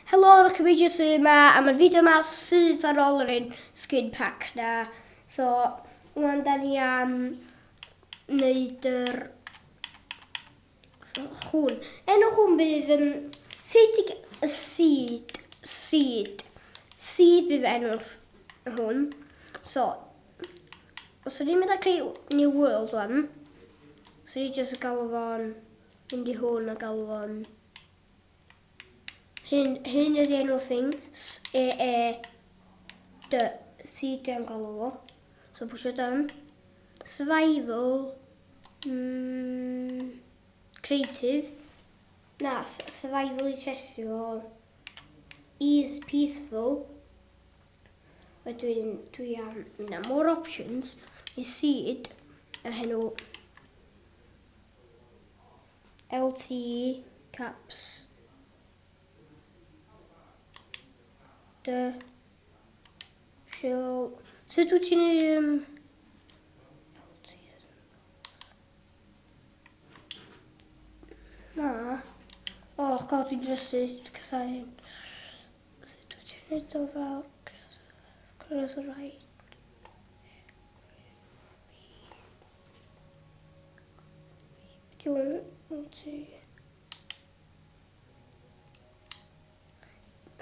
Helo, Creu Byd yma, a mae'r fideo yma sydd ar ôl yr un skin pack na. So, wan da ni am wneud yr hwn. Enw hwn bydd seed bydd enw hwn. So, os ydym mynd â creu New World wan, so ni jyst galw fo'n mynd i hwn a galw fo'n Hyn ydy enw thing, seed dwi'n galw fo. So pwysio done. Survival, creative. Na, survival i testio fo. Ease, peaceful. Wedyn dwi am mynd am more options. I seed, a henw LTE caps. Sut wyt ti'n na. Oh god, dwi'n drysu casau hyn. Sut wyt ti'n neud o fel Cross right.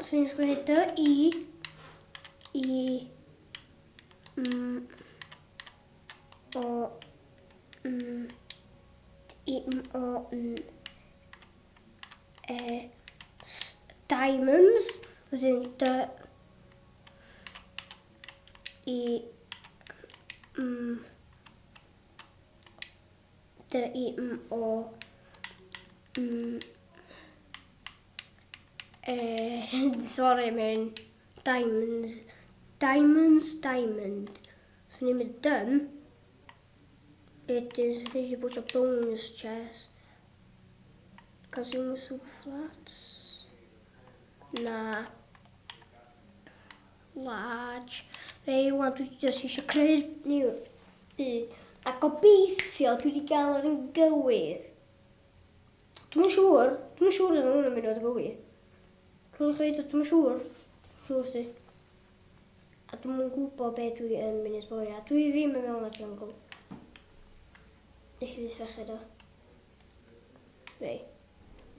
So ni'n sgwennu diamonds, wedyn sorry man, diamond. So ni'n mynd done. It is easier to put a bonus chest. Consumer super flats. Na. Large. Rei, wan dwi jyst eisiau creu New Byd. A gobeithio dwi wedi gael yr yn gywir. Dwi'n siŵr yn hwnna'n mynd o'r gywir. Cwylwch chi, dwi'n siŵr. Siŵr si. A dwi'n gwybod be dwi yn mynd i sborio. Dwi ddim yn mewn o'r jungle. Nes i fydd feched o. Rei.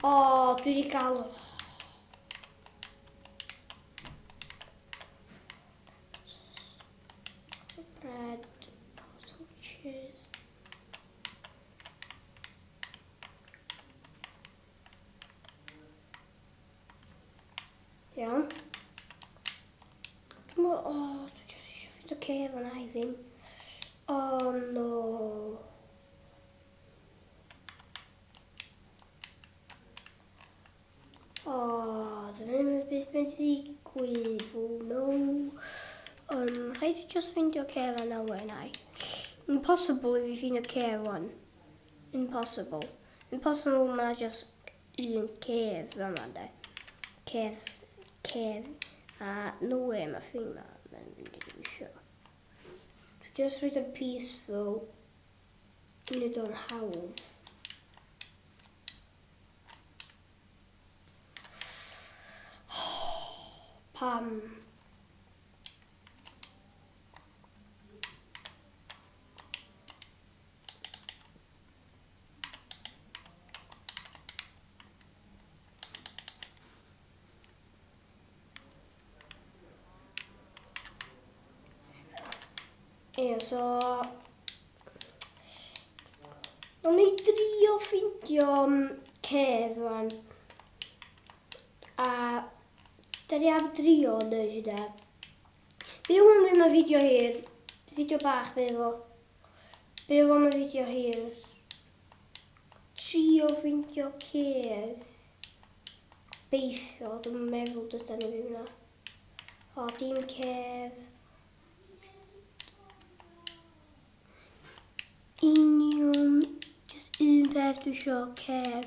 O, dwi wedi cael... Bread. Sausages. Iawn. Dwi jyst eisiau ffyd o cef o'n i ddim. Oh no. Dyna beth mynd i ddigwydd, no. Rhaid i just ffindio cef yna wen i. Impossible if you find a cave one. Impossible. Impossible ma just un cave yma de. Cave. No way ma thing ma. Just read a peaceful. You don't have. Pam. So o'n i drio ffindio cef rwan a da ni am drio neu hynna. Be hwn ddim yn fideo hir, fideo bach be fo. Be fo yn fideo hir. Trio ffindio cef. Beithio, dwi'n meddwl dyda ni ddim yna. O, dim cef. Just un peth dwi isio cef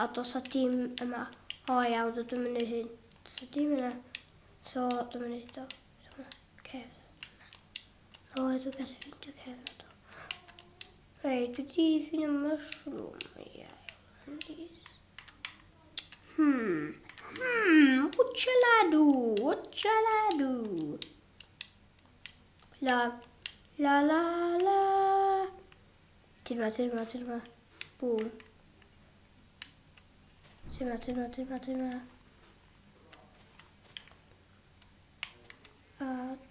a dos a dim yma. O iawn, dwi'n mynd i hyn. Dos a dim yna. So, dwi'n mynd i do. Cef. O, dwi'n gallu ffindio cef yna do. Rei, dwi di ffindio mushroom. Ie, La. La la la. Tillbaka. Boom.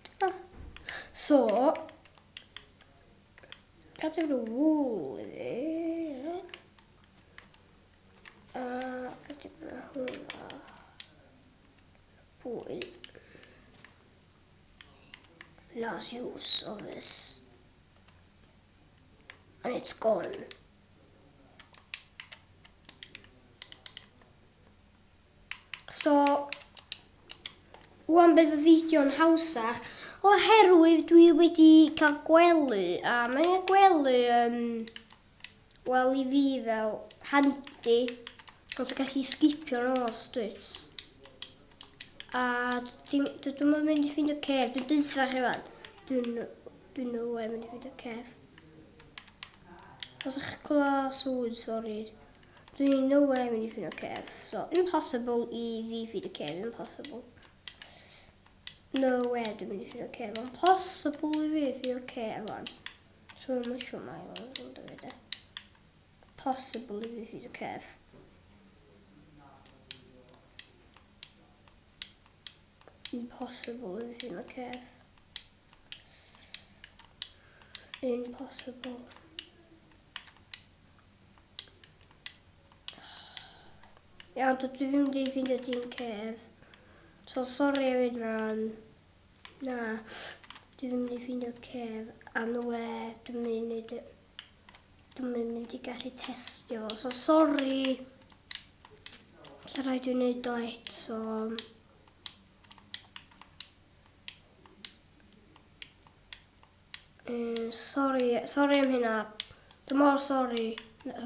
Tillbaka. Så. Jag tror det är roligt. Jag tycker det är boy. Last use of this. And it's gone. So, wan bydd y fideo'n hawsach oherwydd dwi wedi cael gwely a mae'n gwely wel i fi fel handi ond ti'n gallu skipio nos dwyt a dwi'n mynd i ffindio cef dwi'n dweutha chi fan dwi'n nowhere mynd i ffindio cef os ych clywed sŵn sori dwi'n nowhere mynd i ffindio cef so impossible i fi ffindio cef impossible nowhere dwi'n mynd i ffindio cef impossible i fi ffindio cef fan so mae'n siŵr mai possible i fi ffindio cef impossible i fi ffindio cef impossible iawn dwi ddim wedi ffindio dim cef so sori am hynna'n na dwi ddim wedi ffindio cef a no we dwi'n mynd i gallu testio so sori lle rhaid dwi'n neud o eto sori am hynna dwi'n mor sori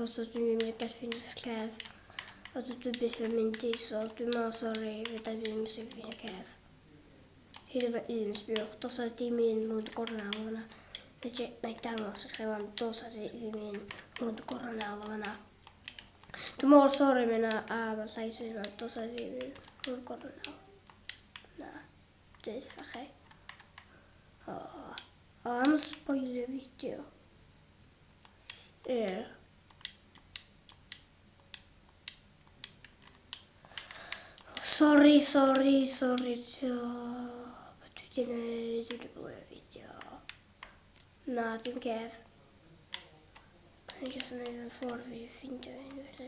os dwi'n mynd i gallu ffindio cef a dwi byth yn mynd i so dwi'n mor sori fydda i ddim sy'n ffindio cef hyd efo un sbiwch dos a dim un rwnd y gornel o hwnna na i dangos i chi fan dos a dim un rwnd y gornel o hwnna dwi'n mor sori am hynna a mae llais hynna dos a dim un rwnd y gornel na dweud chi am spoiler fideo Sorry. Dwi wedi blwy'r fideo. Na, dim cef. Dwi'n jyst yn neud yn ffordd fi ffindio un felly.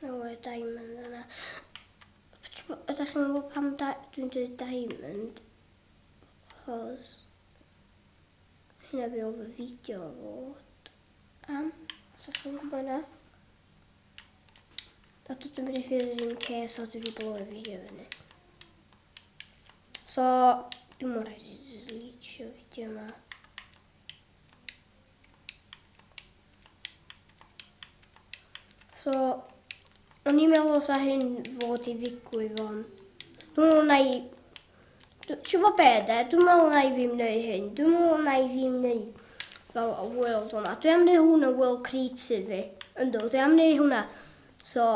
No, diamond yna. Ydych chi'n gwybod pam dwi'n dweud diamond? Achos hynna fi oedd y fideo fod am. Os ydych chi'n gwybod yna. A dwi'n mynd i ffyrir un ces o dwi wedi blwy'r fideo fyny. So, dwi'n mwyn rhaid i deleteio fideo yma. So, o'n i'n meddwl os a hyn fod i ddigwydd o'n. Dwi'n meddwl na i... Ti'n gwybod be de? Dwi'n meddwl na i fi'n neud hyn. Dwi'n meddwl na i fi'n neud fel y world o'na. Dwi am neud hwnna world creative fi. Ynddo, dwi am neud hwnna. So,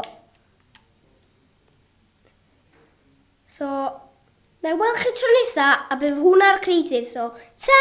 na i weld chi tro nesa a bydd hwnna'r creative. So, ta!